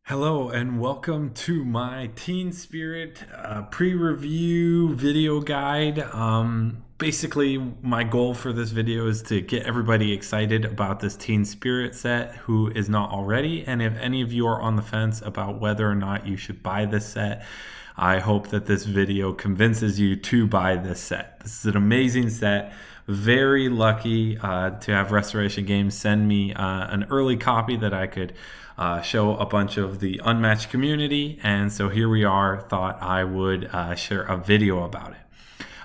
Hello and welcome to my Teen Spirit pre-review video guide. Basically, my goal for this video is to get everybody excited about this Teen Spirit set who is not already. And if any of you are on the fence about whether or not you should buy this set, I hope that this video convinces you to buy this set. This is an amazing set. Very lucky to have Restoration Games send me an early copy that I could show a bunch of the Unmatched community, and so here we are. Thought I would share a video about it.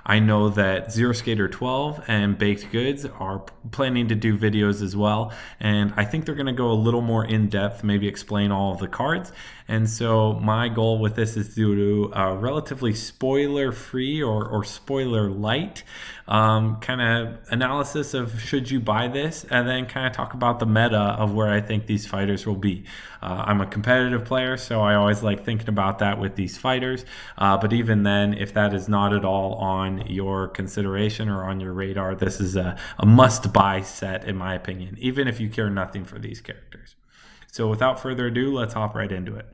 I know that Zero Skater 12 and Baked Goods are planning to do videos as well, and I think they're going to go a little more in depth, maybe explain all of the cards. And so my goal with this is to do a relatively spoiler free or spoiler light kind of analysis of should you buy this, and then kind of talk about the meta of where I think these fighters will be. I'm a competitive player, so I always like thinking about that with these fighters. But even then, if that is not at all on your consideration or on your radar, this is a must-buy set in my opinion, even if you care nothing for these characters. So without further ado, let's hop right into it.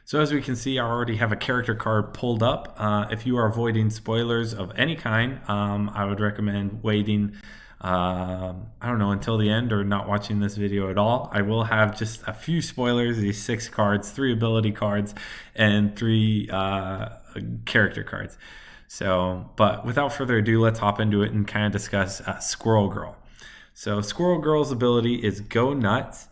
So as we can see, I already have a character card pulled up. If you are avoiding spoilers of any kind, I would recommend waiting until the end or not watching this video at all. I will have just a few spoilers, these 6 cards, 3 ability cards, and 3 character cards. So, but without further ado, let's hop into it and kind of discuss Squirrel Girl. So Squirrel Girl's ability is Go Nuts.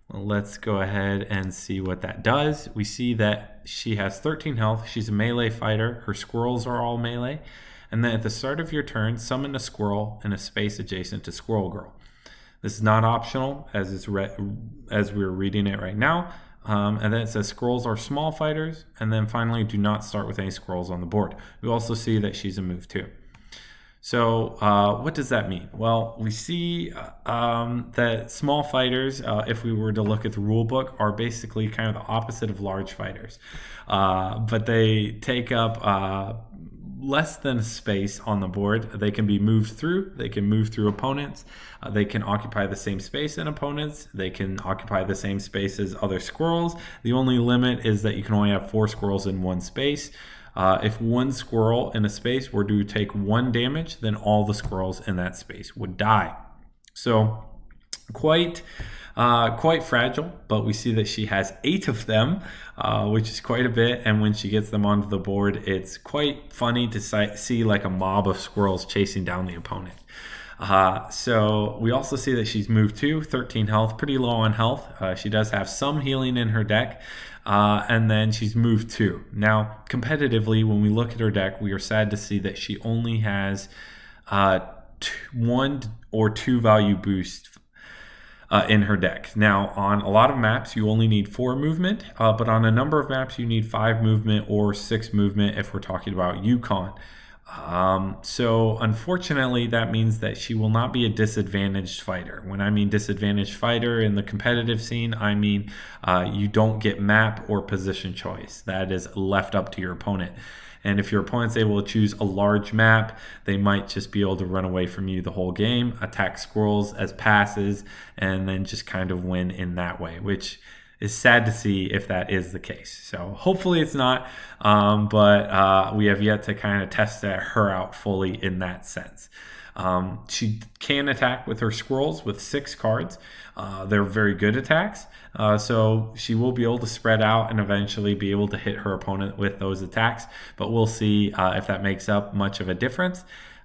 Well, let's go ahead and see what that does. We see that she has 13 health. She's a melee fighter. Her squirrels are all melee. And then at the start of your turn, summon a squirrel in a space adjacent to Squirrel Girl. This is not optional as we're reading it right now. And then it says squirrels are small fighters. And then finally, do not start with any squirrels on the board. We also see that she's a move too. So what does that mean? Well, we see that small fighters, if we were to look at the rule book, are basically kind of the opposite of large fighters. But they take up less than a space on the board. They can be moved through. They can move through opponents. They can occupy the same space in opponents. They can occupy the same space as other squirrels. The only limit is that you can only have 4 squirrels in one space. If one squirrel in a space were to take 1 damage, then all the squirrels in that space would die. So quite fragile, but we see that she has 8 of them, which is quite a bit. And when she gets them onto the board, it's quite funny to see like a mob of squirrels chasing down the opponent. So we also see that she's moved to 13 health, pretty low on health. She does have some healing in her deck. And then she's moved 2. Now, competitively, when we look at her deck, we are sad to see that she only has 1 or 2 value boost in her deck. Now, on a lot of maps, you only need 4 movement, but on a number of maps, you need 5 movement or 6 movement if we're talking about Yukon. So unfortunately, that means that she will not be a disadvantaged fighter. When I mean disadvantaged fighter in the competitive scene, I mean you don't get map or position choice. That is left up to your opponent. And if your opponent's able to choose a large map, they might just be able to run away from you the whole game, attack squirrels as passes, and then just kind of win in that way, which is sad to see if that is the case. So hopefully it's not, but we have yet to kind of test her out fully in that sense. She can attack with her squirrels with 6 cards. They're very good attacks. So she will be able to spread out and eventually be able to hit her opponent with those attacks. But we'll see if that makes up much of a difference.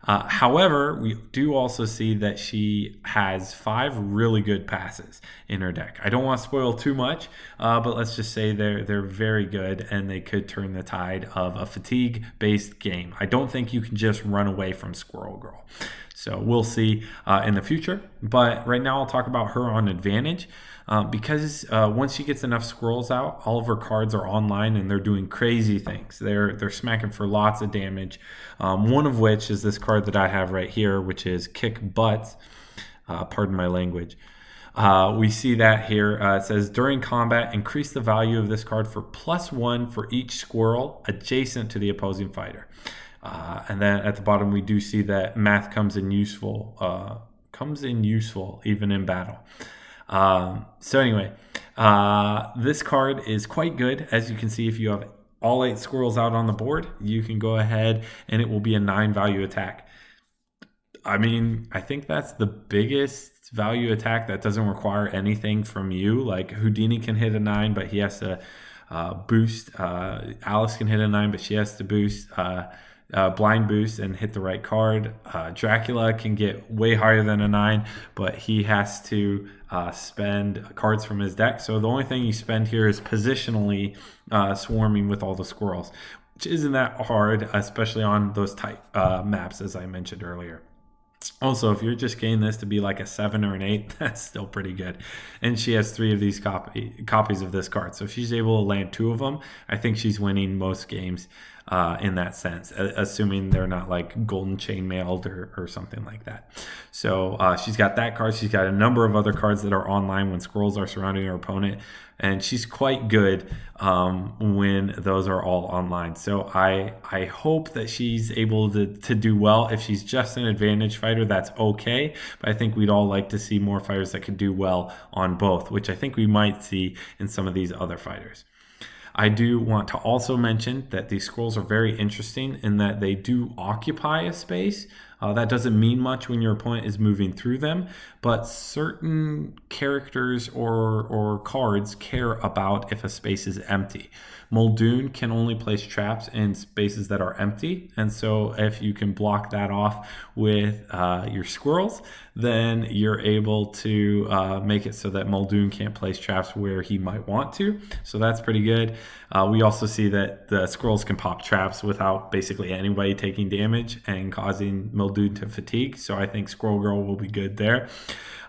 However, we do also see that she has 5 really good passes in her deck. I don't want to spoil too much, but let's just say they're very good and they could turn the tide of a fatigue-based game. I don't think you can just run away from Squirrel Girl. So we'll see in the future. But right now I'll talk about her on advantage. Because once she gets enough squirrels out, all of her cards are online and they're doing crazy things. They're smacking for lots of damage. One of which is this card that I have right here, which is Kick Butts. Pardon my language. We see that here. It says, during combat, increase the value of this card for +1 for each squirrel adjacent to the opposing fighter. And then at the bottom, we do see that math comes in useful even in battle. So anyway, This card is quite good. As you can see, if you have all 8 squirrels out on the board, you can go ahead and it will be a 9 value attack. I mean, I think that's the biggest value attack that doesn't require anything from you. Like Houdini can hit a 9, but he has to boost. Alice can hit a 9, but she has to boost. Blind boost and hit the right card. Dracula can get way higher than a 9, but he has to spend cards from his deck. So the only thing you spend here is positionally swarming with all the squirrels, which isn't that hard, especially on those type maps, as I mentioned earlier. Also, if you're just getting this to be like a 7 or an 8, that's still pretty good. And she has 3 of these copies of this card. So if she's able to land 2 of them, I think she's winning most games in that sense, assuming they're not like golden chainmailed or something like that. So she's got that card. She's got a number of other cards that are online when squirrels are surrounding her opponent. And she's quite good when those are all online. So I hope that she's able to do well. If she's just an advantage fighter, that's okay. But I think we'd all like to see more fighters that could do well on both, which I think we might see in some of these other fighters. I do want to also mention that these scrolls are very interesting in that they do occupy a space. That doesn't mean much when your opponent is moving through them, but certain characters or cards care about if a space is empty. Muldoon can only place traps in spaces that are empty, and so if you can block that off with your squirrels, then you're able to make it so that Muldoon can't place traps where he might want to. So that's pretty good. We also see that the squirrels can pop traps without basically anybody taking damage and causing Muldoon to fatigue. So I think Squirrel Girl will be good there.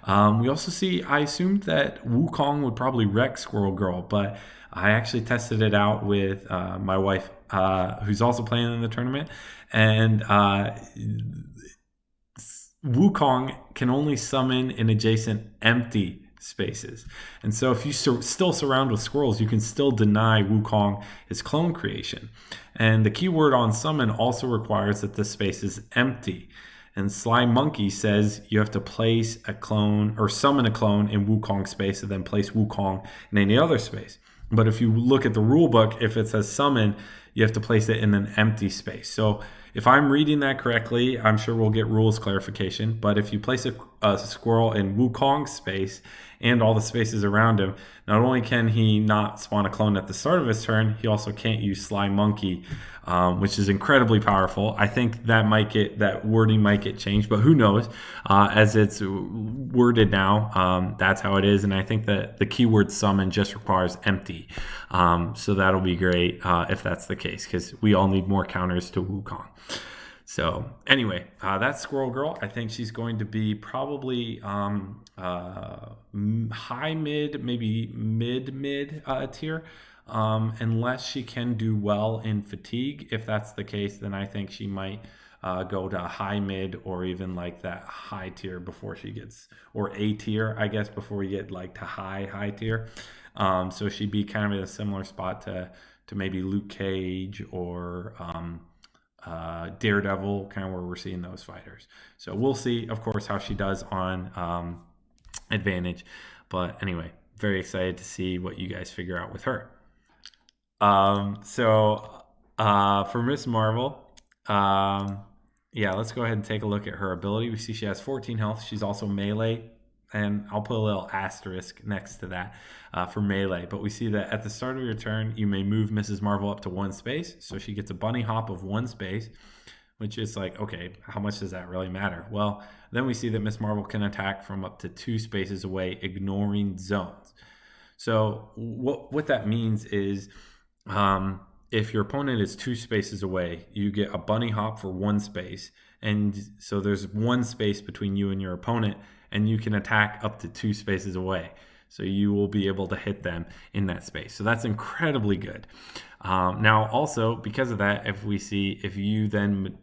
We also see, I assumed that Wukong would probably wreck Squirrel Girl, but I actually tested it out with my wife, who's also playing in the tournament. And Wukong can only summon in adjacent empty spaces. And so if you still surround with squirrels, you can still deny Wukong his clone creation. And the keyword on summon also requires that the space is empty. And Sly Monkey says you have to place a clone or summon a clone in Wukong space and then place Wukong in any other space. But if you look at the rule book, if it says summon, you have to place it in an empty space. So if I'm reading that correctly, I'm sure we'll get rules clarification. But if you place a squirrel in Wukong space and all the spaces around him, not only can he not spawn a clone at the start of his turn, he also can't use Sly Monkey, which is incredibly powerful. I think that wording might get changed, but who knows? As it's worded now, that's how it is. And I think that the keyword summon just requires empty. So that'll be great if that's the case, because we all need more counters to Wukong. So anyway, that's Squirrel Girl. I think she's going to be probably high mid, maybe mid tier, unless she can do well in fatigue. If that's the case, then I think she might go to high mid or even like that high tier before she gets, or A tier, I guess, before we get like to high tier. So she'd be kind of in a similar spot to maybe Luke Cage or Daredevil, kind of where we're seeing those fighters. So we'll see, of course, how she does on advantage. But anyway, very excited to see what you guys figure out with her. For Miss Marvel, yeah, let's go ahead and take a look at her ability. We see she has 14 health. She's also melee, and I'll put a little asterisk next to that for melee. But we see that at the start of your turn, you may move Mrs. Marvel up to 1 space. So she gets a bunny hop of 1 space, which is like, okay, how much does that really matter? Well, then we see that Miss Marvel can attack from up to 2 spaces away, ignoring zones. So what that means is if your opponent is 2 spaces away, you get a bunny hop for 1 space. And so there's 1 space between you and your opponent, and you can attack up to 2 spaces away. So you will be able to hit them in that space. So that's incredibly good. Now, also, because of that,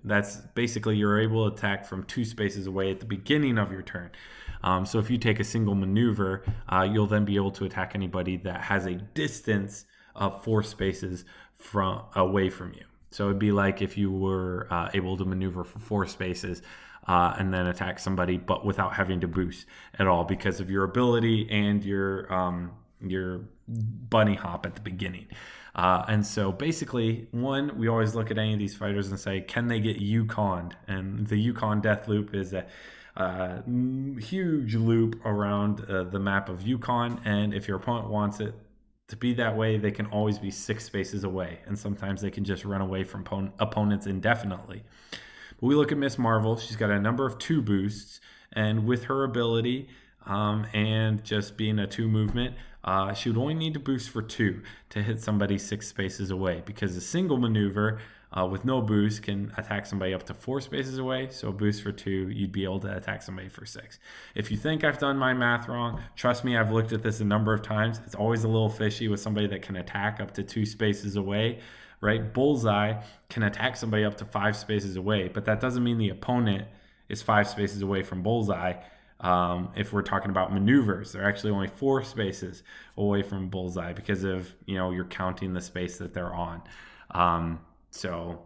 that's basically you're able to attack from 2 spaces away at the beginning of your turn. So if you take a single maneuver, you'll then be able to attack anybody that has a distance of 4 spaces away from you. So it'd be like if you were able to maneuver for 4 spaces and then attack somebody, but without having to boost at all because of your ability and your your bunny hop at the beginning. And so basically, one, we always look at any of these fighters and say, can they get Yukon? And the Yukon death loop is a huge loop around the map of Yukon. And if your opponent wants it to be that way, they can always be 6 spaces away. And sometimes they can just run away from opponents indefinitely. But we look at Miss Marvel. She's got a number of 2 boosts. And with her ability and just being a 2 movement, she would only need to boost for 2 to hit somebody 6 spaces away, because a single maneuver with no boost can attack somebody up to 4 spaces away. So a boost for 2, you'd be able to attack somebody for 6. If you think I've done my math wrong, trust me, I've looked at this a number of times. It's always a little fishy with somebody that can attack up to 2 spaces away, right? Bullseye can attack somebody up to 5 spaces away, but that doesn't mean the opponent is 5 spaces away from Bullseye. If we're talking about maneuvers, they're actually only 4 spaces away from Bullseye, because of, you're counting the space that they're on. So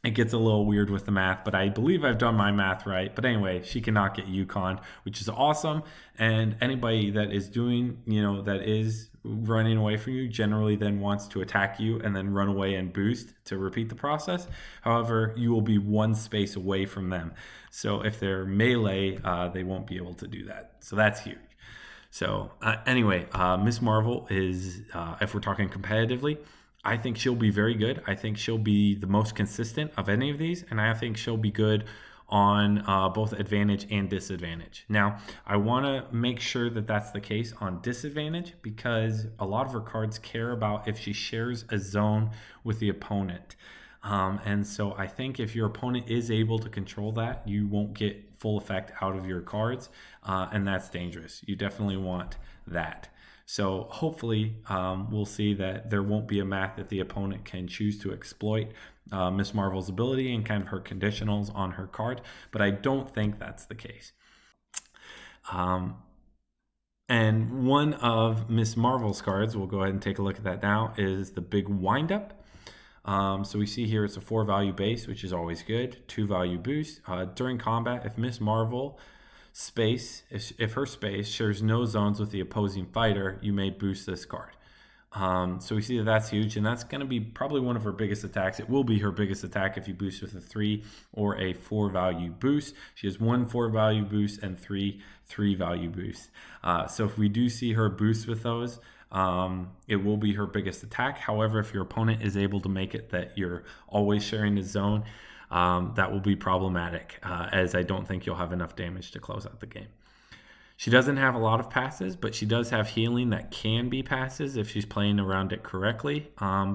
it gets a little weird with the math, but I believe I've done my math right. But anyway, she cannot get Yukon, which is awesome. And anybody that is doing, that is running away from you generally then wants to attack you and then run away and boost to repeat the process. However, you will be 1 space away from them. So if they're melee, they won't be able to do that. So that's huge. So anyway, Miss Marvel is, if we're talking competitively, I think she'll be very good. I think she'll be the most consistent of any of these, and I think she'll be good on both advantage and disadvantage. Now, I want to make sure that that's the case on disadvantage, because a lot of her cards care about if she shares a zone with the opponent. And so I think if your opponent is able to control that, you won't get full effect out of your cards, and that's dangerous. You definitely want that. So hopefully we'll see that there won't be a math that the opponent can choose to exploit Miss Marvel's ability and kind of her conditionals on her card, but I don't think that's the case. And one of Miss Marvel's cards, we'll go ahead and take a look at that now, is the Big Windup. So we see here it's a 4 value base, which is always good. 2 value boost. During combat, if Miss Marvel space, if her space shares no zones with the opposing fighter, you may boost this card. So we see that that's huge, and that's going to be probably one of her biggest attacks. It will be her biggest attack if you boost with a 3 or a 4 value boost. She has 1 4 value boost and 3 3 value boost. So if we do see her boost with those, it will be her biggest attack. However, if your opponent is able to make it that you're always sharing a zone, that will be problematic, as I don't think you'll have enough damage to close out the game. She doesn't have a lot of passes, but she does have healing that can be passes if she's playing around it correctly.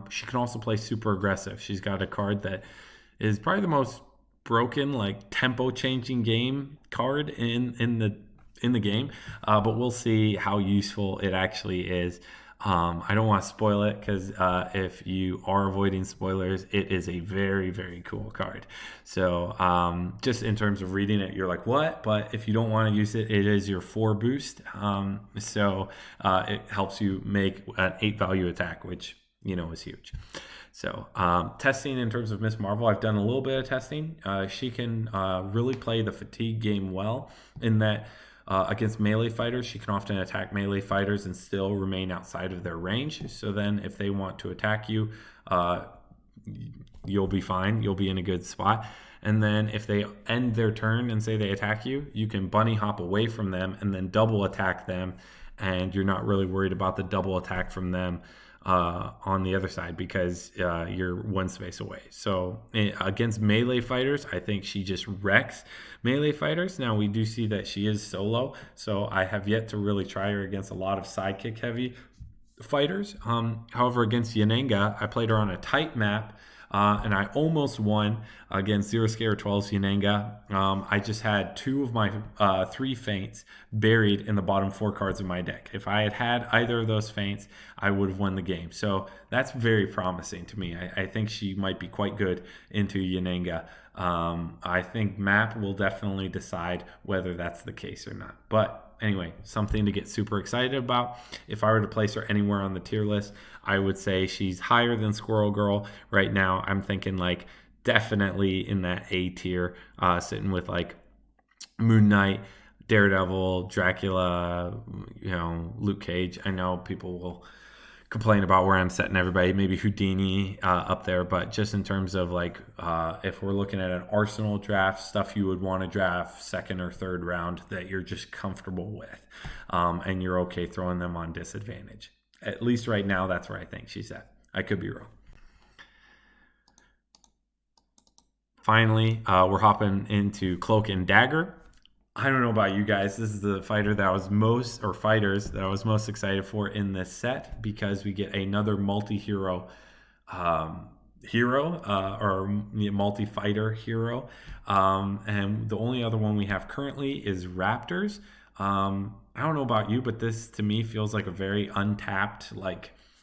She can also play super aggressive. She's got a card that is probably the most broken, like tempo changing game card in the game, but we'll see how useful it actually is. I don't want to spoil it, because if you are avoiding spoilers, it is a very, very cool card. So just in terms of reading it, you're like, what? But if you don't want to use it, it is your 4 boost. So it helps you make an 8 value attack, which, is huge. So testing in terms of Miss Marvel, I've done a little bit of testing. She can really play the fatigue game well, in that against melee fighters, she can often attack melee fighters and still remain outside of their range. So then if they want to attack you, you'll be fine. You'll be in a good spot. And then if they end their turn and say they attack you, you can bunny hop away from them and then double attack them. And you're not really worried about the double attack from them on the other side, because you're 1 space away. So against melee fighters, I think she just wrecks melee fighters. Now we do see that she is solo, so I have yet to really try her against a lot of sidekick heavy fighters. However, against Yanenga, I played her on a tight map, and I almost won against 0 Scare 12's Yanenga. I just had 2 of my 3 feints buried in the bottom 4 cards of my deck. If I had had either of those feints, I would have won the game. So that's very promising to me. I think she might be quite good into Yanenga. I think map will definitely decide whether that's the case or not. But anyway, something to get super excited about. If I were to place her anywhere on the tier list, I would say she's higher than Squirrel Girl. Right now, I'm thinking like definitely in that A tier, sitting with like Moon Knight, Daredevil, Dracula, Luke Cage. I know people will complain about where I'm setting everybody, maybe Houdini up there, but just in terms of like if we're looking at an Arsenal draft, stuff you would want to draft second or third round that you're just comfortable with, and you're okay throwing them on disadvantage. At least right now, that's where I think she's at. I could be wrong. Finally, we're hopping into Cloak and Dagger. I don't know about you guys. This is the fighters that I was most excited for in this set because we get another multi-hero or multi-fighter hero. And the only other one we have currently is Raptors. I don't know about you, but this to me feels like a very untapped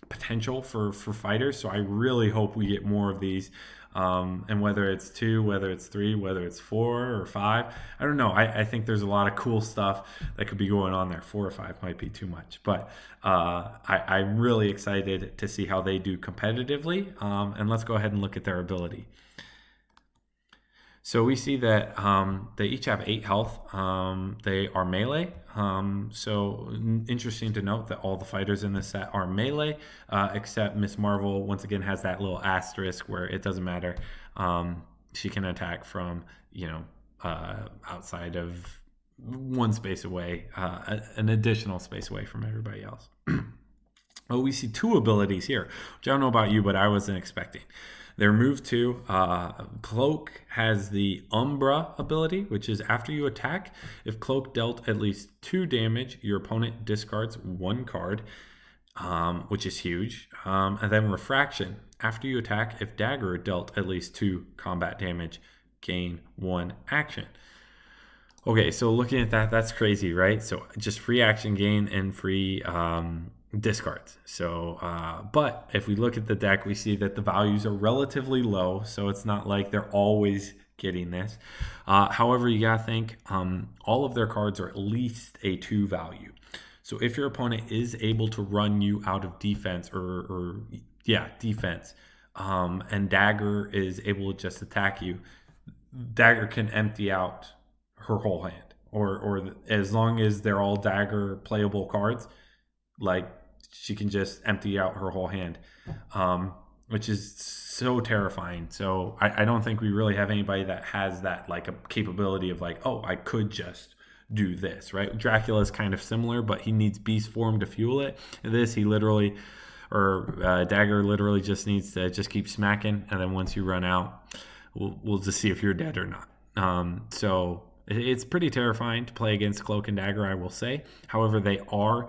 potential for fighters. So I really hope we get more of these. And whether it's 2, whether it's 3, whether it's 4 or 5, I don't know. I think there's a lot of cool stuff that could be going on there. 4 or 5 might be too much, but I'm really excited to see how they do competitively. And let's go ahead and look at their ability. So we see that they each have 8 health. They are melee. So interesting to note that all the fighters in this set are melee, except Miss Marvel once again has that little asterisk where it doesn't matter. She can attack from outside of one space away, an additional space away from everybody else. Oh, we see 2 abilities here, which I don't know about you, but I wasn't expecting. Their move 2, Cloak has the Umbra ability, which is after you attack, if Cloak dealt at least 2 damage, your opponent discards 1 card, which is huge. And then Refraction, after you attack, if Dagger dealt at least 2 combat damage, gain 1 action. Okay, so looking at that, that's crazy, right? So just free action gain and free discards. So but if we look at the deck, we see that the values are relatively low, so it's not like they're always getting this. However, you gotta think all of their cards are at least a 2 value. So if your opponent is able to run you out of defense defense, and Dagger is able to just attack you, Dagger can empty out her whole hand, or as long as they're all Dagger playable cards, she can just empty out her whole hand, which is so terrifying. So I don't think we really have anybody that has that a capability of oh, I could just do this, right? Dracula is kind of similar, but he needs beast form to fuel it. This, Dagger literally just needs to just keep smacking, and then once you run out, we'll just see if you're dead or not. So it's pretty terrifying to play against Cloak and Dagger, I will say. However, they are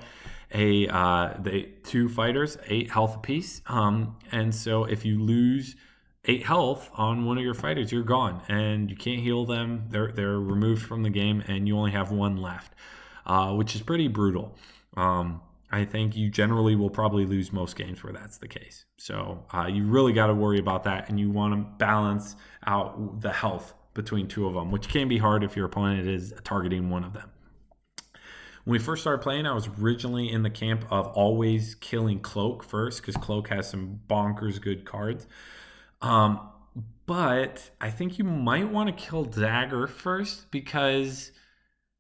they 2 fighters, 8 health apiece, and so if you lose 8 health on one of your fighters, you're gone, and you can't heal them. They're removed from the game, and you only have 1 left, which is pretty brutal. I think you generally will probably lose most games where that's the case. So you really got to worry about that, and you want to balance out the health between 2 of them, which can be hard if your opponent is targeting one of them. When we first started playing, I was originally in the camp of always killing Cloak first because Cloak has some bonkers good cards. But I think you might want to kill Dagger first because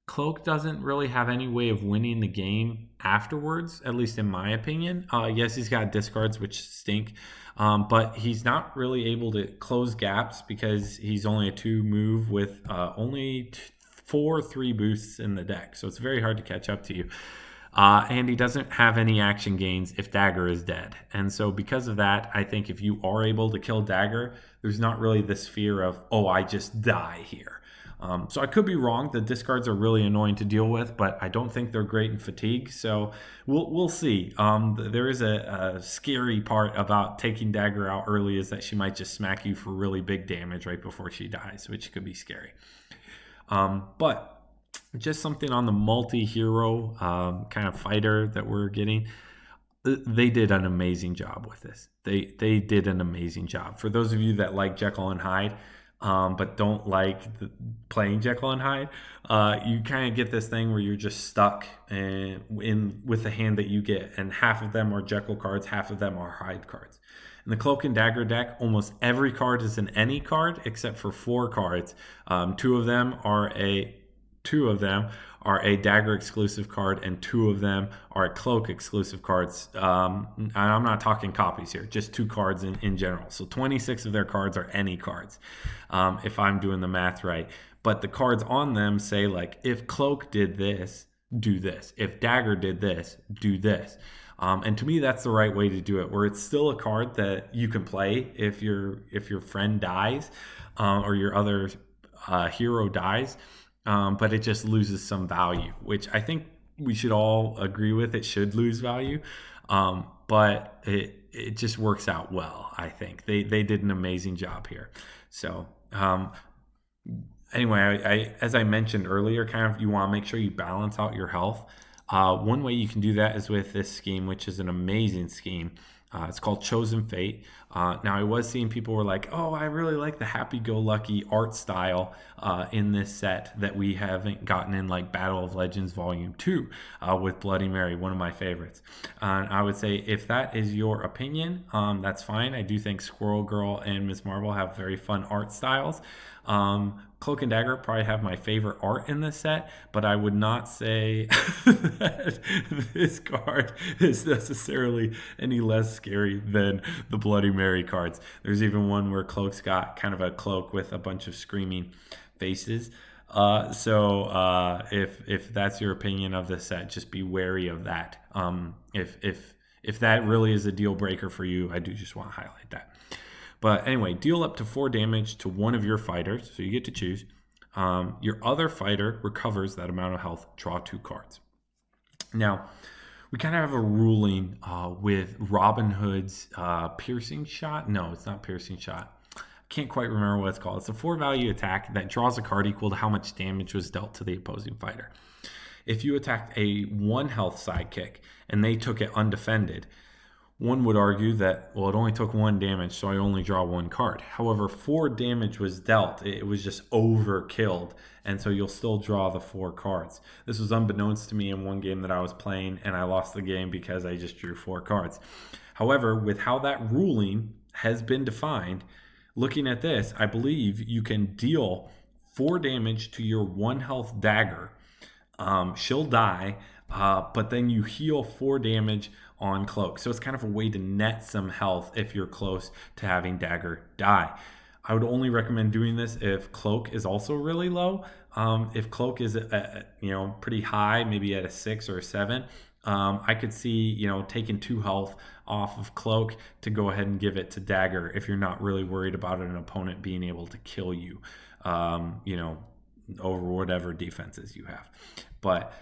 Cloak doesn't really have any way of winning the game afterwards, at least in my opinion. Yes, he's got discards, which stink, but he's not really able to close gaps because he's only a 2 move with only 4 3 boosts in the deck, so it's very hard to catch up to you. And he doesn't have any action gains if Dagger is dead. And so because of that, I think if you are able to kill Dagger, there's not really this fear of, oh, I just die here. So I could be wrong. The discards are really annoying to deal with, but I don't think they're great in fatigue. So we'll see. There is a scary part about taking Dagger out early, is that she might just smack you for really big damage right before she dies, which could be scary. But just something on the multi-hero kind of fighter that we're getting. They did an amazing job with this. They did an amazing job. For those of you that like Jekyll and Hyde, but don't like playing Jekyll and Hyde, you kind of get this thing where you're just stuck with the hand that you get, and half of them are Jekyll cards, half of them are Hyde cards. In the Cloak and Dagger deck, almost every card is an any card except for 4 cards. Two of them are are a Dagger exclusive card, and 2 of them are a Cloak exclusive cards. And I'm not talking copies here, just 2 cards in general. So 26 of their cards are any cards, if I'm doing the math right. But the cards on them say, like, if Cloak did this, do this. If Dagger did this, do this. And to me, that's the right way to do it, where it's still a card that you can play if your friend dies, or your other hero dies, but it just loses some value, which I think we should all agree with. It should lose value, but it just works out well. I think they did an amazing job here. So anyway, as I mentioned earlier, kind of you want to make sure you balance out your health. One way you can do that is with this scheme, which is an amazing scheme. It's called Chosen Fate. Now, I was seeing people were like, oh, I really like the happy-go-lucky art style in this set that we haven't gotten in, like Battle of Legends Volume 2 with Bloody Mary, one of my favorites. And I would say if that is your opinion, that's fine. I do think Squirrel Girl and Ms. Marvel have very fun art styles. Cloak and Dagger probably have my favorite art in this set, but I would not say that this card is necessarily any less scary than the Bloody Mary cards. There's even one where Cloak's got kind of a cloak with a bunch of screaming faces. So if that's your opinion of the set, just be wary of that. If that really is a deal breaker for you, I do just want to highlight that. But anyway, deal up to 4 damage to one of your fighters, so you get to choose. Your other fighter recovers that amount of health, draw 2 cards. Now, we kind of have a ruling with Robin Hood's piercing shot. No, it's not piercing shot. I can't quite remember what it's called. It's a 4-value attack that draws a card equal to how much damage was dealt to the opposing fighter. If you attacked a 1 health sidekick and they took it undefended, one would argue that, well, it only took 1 damage, so I only draw 1 card. However, 4 damage was dealt. It was just overkilled, and so you'll still draw the 4 cards. This was unbeknownst to me in one game that I was playing, and I lost the game because I just drew 4 cards. However, with how that ruling has been defined, looking at this, I believe you can deal 4 damage to your 1 health Dagger. She'll die, but then you heal 4 damage on Cloak. So it's kind of a way to net some health if you're close to having Dagger die. I would only recommend doing this if Cloak is also really low. If Cloak is pretty high, maybe at a 6 or a 7, I could see taking 2 health off of Cloak to go ahead and give it to Dagger if you're not really worried about an opponent being able to kill you, over whatever defenses you have. But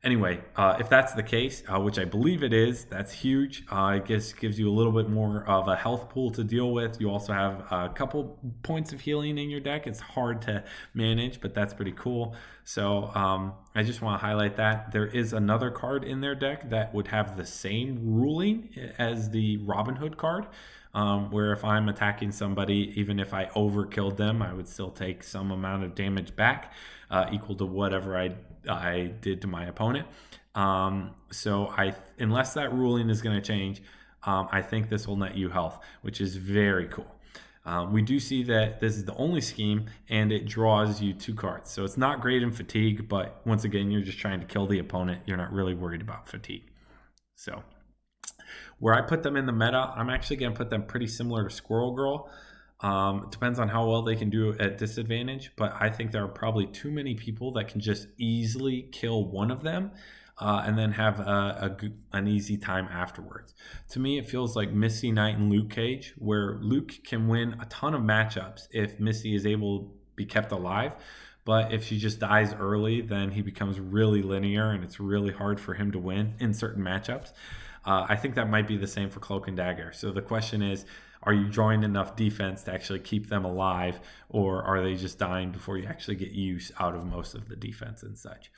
anyway, if that's the case, which I believe it is, that's huge. I guess gives you a little bit more of a health pool to deal with. You also have a couple points of healing in your deck. It's hard to manage, but that's pretty cool. So I just want to highlight that. There is another card in their deck that would have the same ruling as the Robin Hood card, where if I'm attacking somebody, even if I overkilled them, I would still take some amount of damage back, equal to whatever I did to my opponent. So unless that ruling is going to change, I think this will net you health, which is very cool. We do see that this is the only scheme, and it draws you 2 cards. So it's not great in fatigue, but once again, you're just trying to kill the opponent. You're not really worried about fatigue. So where I put them in the meta, I'm actually going to put them pretty similar to Squirrel Girl. It depends on how well they can do at disadvantage, but I think there are probably too many people that can just easily kill one of them and then have an easy time afterwards. To me, it feels like Misty Knight and Luke Cage, where Luke can win a ton of matchups if Misty is able to be kept alive. But if she just dies early, then he becomes really linear and it's really hard for him to win in certain matchups. I think that might be the same for Cloak and Dagger. So the question is, are you drawing enough defense to actually keep them alive, or are they just dying before you actually get use out of most of the defense and such?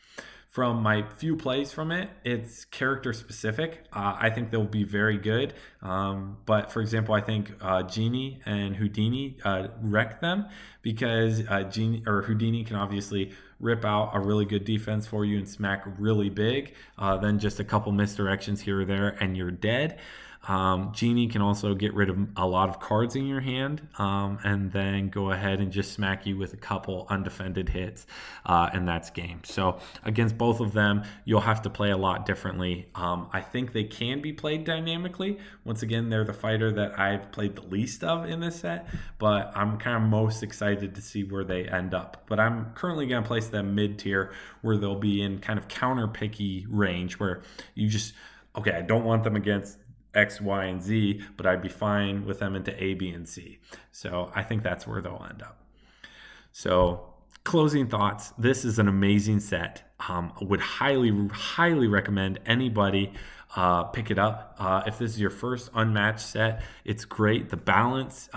From my few plays from it, it's character specific. I think they'll be very good. But for example, I think Genie and Houdini wreck them because Houdini can obviously rip out a really good defense for you and smack really big. Then just a couple misdirections here or there and you're dead. Genie can also get rid of a lot of cards in your hand, and then go ahead and just smack you with a couple undefended hits, and that's game. So against both of them, you'll have to play a lot differently. I think they can be played dynamically. Once again, they're the fighter that I've played the least of in this set, but I'm kind of most excited to see where they end up. But I'm currently going to place them mid tier, where they'll be in kind of counter picky range, where you just, okay, I don't want them against X, Y, and Z, but I'd be fine with them into A, B, and C. So I think that's where they'll end up. So closing thoughts, this is an amazing set. I would highly recommend anybody pick it up. If this is your first Unmatched set, it's great. The balance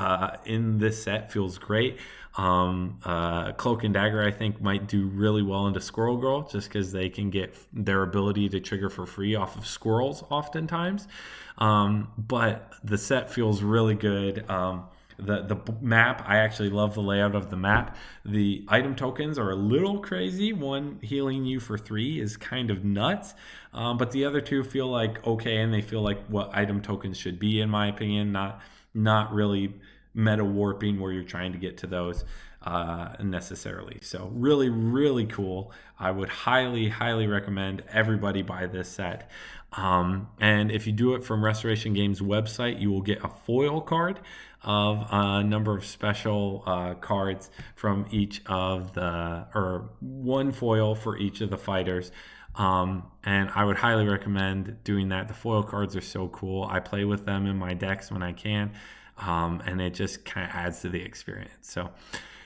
in this set feels great. Cloak and Dagger, I think, might do really well into Squirrel Girl, just because they can get their ability to trigger for free off of squirrels oftentimes. But the set feels really good. The map, I actually love the layout of the map. The item tokens are a little crazy. One healing you for 3 is kind of nuts, but the other two feel like okay, and they feel like what item tokens should be, in my opinion. Not really meta warping where you're trying to get to those necessarily. So really cool. I would highly recommend everybody buy this set. And if you do it from Restoration Games website, you will get a foil card of a number of special cards from each of the, or one foil for each of the fighters. And I would highly recommend doing that. The foil cards are so cool. I play with them in my decks when I can, and it just kind of adds to the experience. So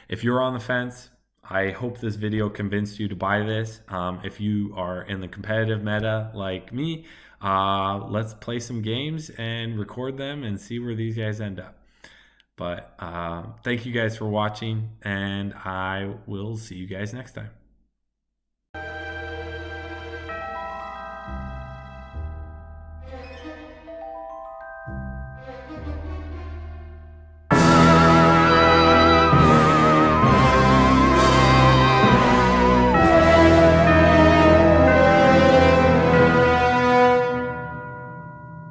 if you're on the fence, I hope this video convinced you to buy this. If you are in the competitive meta like me, let's play some games and record them and see where these guys end up. But thank you guys for watching, and I will see you guys next time.